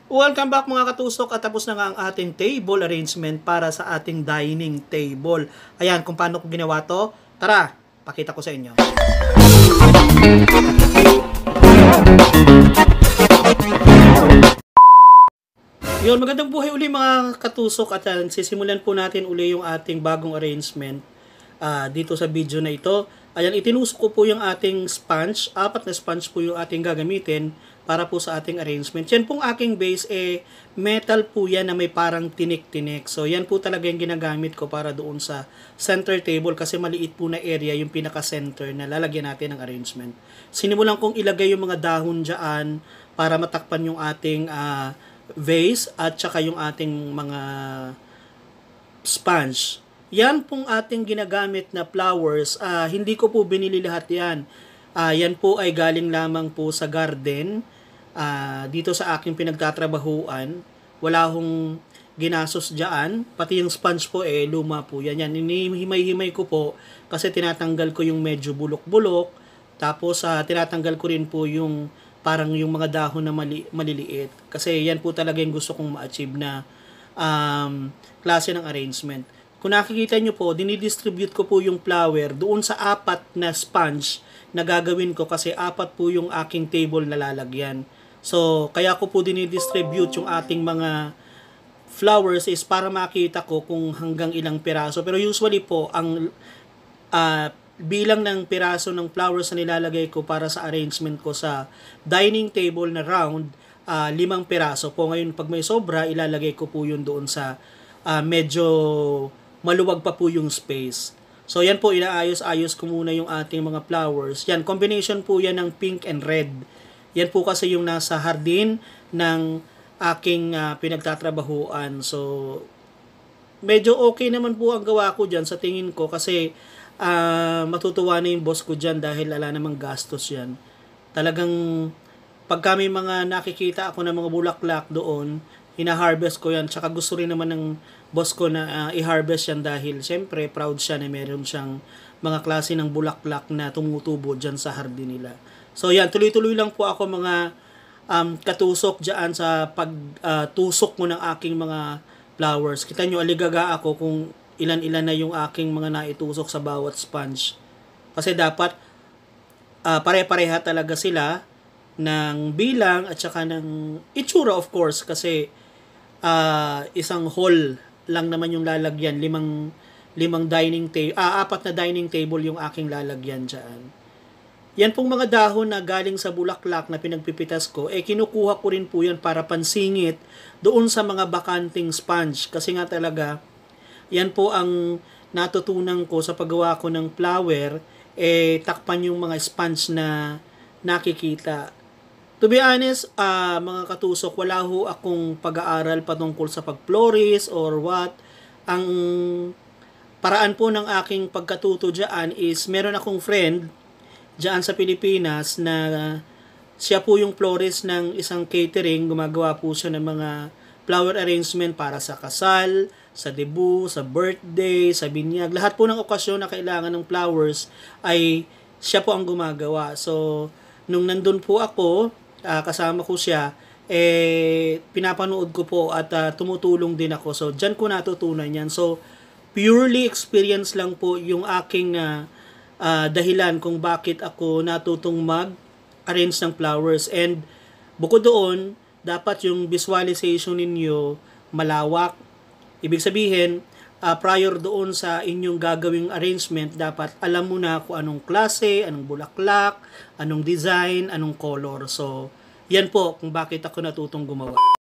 Welcome back mga katusok at tapos na nga ang ating table arrangement para sa ating dining table. Ayan, kung paano ko ginawa to, tara, pakita ko sa inyo. Yun, magandang buhay uli mga katusok at sisimulan po natin uli yung ating bagong arrangement dito sa video na ito. Ayan, itinusok ko po yung ating sponge. 4 na sponge po yung ating gagamitin para po sa ating arrangement. Yan pong aking base, metal po yan na may parang tinik-tinik. So, yan po talaga yung ginagamit ko para doon sa center table kasi maliit po na area yung pinaka-center na lalagyan natin ng arrangement. Sinimulan kong ilagay yung mga dahon dyan para matakpan yung ating vase at saka yung ating mga sponge. Yan pong ating ginagamit na flowers, hindi ko po binili lahat yan. Yan po ay galing lamang po sa garden. Dito sa aking pinagtatrabahuan, wala hong ginasos dyan. Pati yung sponge po luma po yan. Yan, hinihimay-himay ko po kasi tinatanggal ko yung medyo bulok-bulok. Tapos tinatanggal ko rin po yung parang yung mga dahon na maliliit. Kasi yan po talaga yung gusto kong ma-achieve na klase ng arrangement. Kung nakikita nyo po, dinidistribute ko po yung flower doon sa 4 na sponge na gagawin ko kasi 4 po yung aking table na lalagyan. So, kaya ko po dinidistribute yung ating mga flowers is para makita ko kung hanggang ilang piraso. Pero usually po, ang bilang ng piraso ng flowers na nilalagay ko para sa arrangement ko sa dining table na round, 5 piraso po. Ngayon, pag may sobra, ilalagay ko po yun doon sa medyo maluwag pa po yung space. So, yan po, inaayos-ayos ko muna yung ating mga flowers. Yan, combination po yan ng pink and red. Yan po kasi yung nasa hardin ng aking pinagtatrabahuan. So, medyo okay naman po ang gawa ko dyan sa tingin ko kasi matutuwa na yung boss ko dyan dahil ala namang gastos yan. Talagang pag kami mga nakikita ako ng mga bulaklak doon, hina-harvest ko yan. Tsaka gusto rin naman ng boss ko na i-harvest yan dahil siyempre proud siya na meron siyang mga klase ng bulaklak na tumutubo dyan sa hardin nila. So yan, tuloy-tuloy lang po ako mga katusok dyan sa pagtusok mo ng aking mga flowers. Kita nyo, aligaga ako kung ilan-ilan na yung aking mga naitusok sa bawat sponge. Kasi dapat pare-pareha talaga sila ng bilang at saka ng itsura of course kasi isang hall lang naman yung lalagyan, 4 na dining table yung aking lalagyan dyan. Yan pong mga dahon na galing sa bulaklak na pinagpipitas ko, kinukuha ko rin po yan para pansingit doon sa mga bakanting sponge kasi nga talaga yan po ang natutunan ko sa paggawa ko ng flower, takpan yung mga sponge na nakikita. To be honest, mga katusok, wala ho akong pag-aaral patungkol sa pag-florist or what. Ang paraan po ng aking pagkatuto dyan is meron akong friend dyan sa Pilipinas na siya po yung florist ng isang catering. Gumagawa po siya ng mga flower arrangement para sa kasal, sa debut, sa birthday, sa binyag. Lahat po ng okasyon na kailangan ng flowers ay siya po ang gumagawa. So, nung nandun po ako, kasama ko siya, pinapanood ko po at tumutulong din ako. So, dyan ko natutunan yan. So, purely experience lang po yung aking dahilan kung bakit ako natutong mag-arrange ng flowers. And, bukod doon, dapat yung visualization ninyo malawak. Ibig sabihin, prior doon sa inyong gagawing arrangement, dapat alam mo na kung anong klase, anong bulaklak, anong design, anong color. So, yan po kung bakit ako natutong gumawa.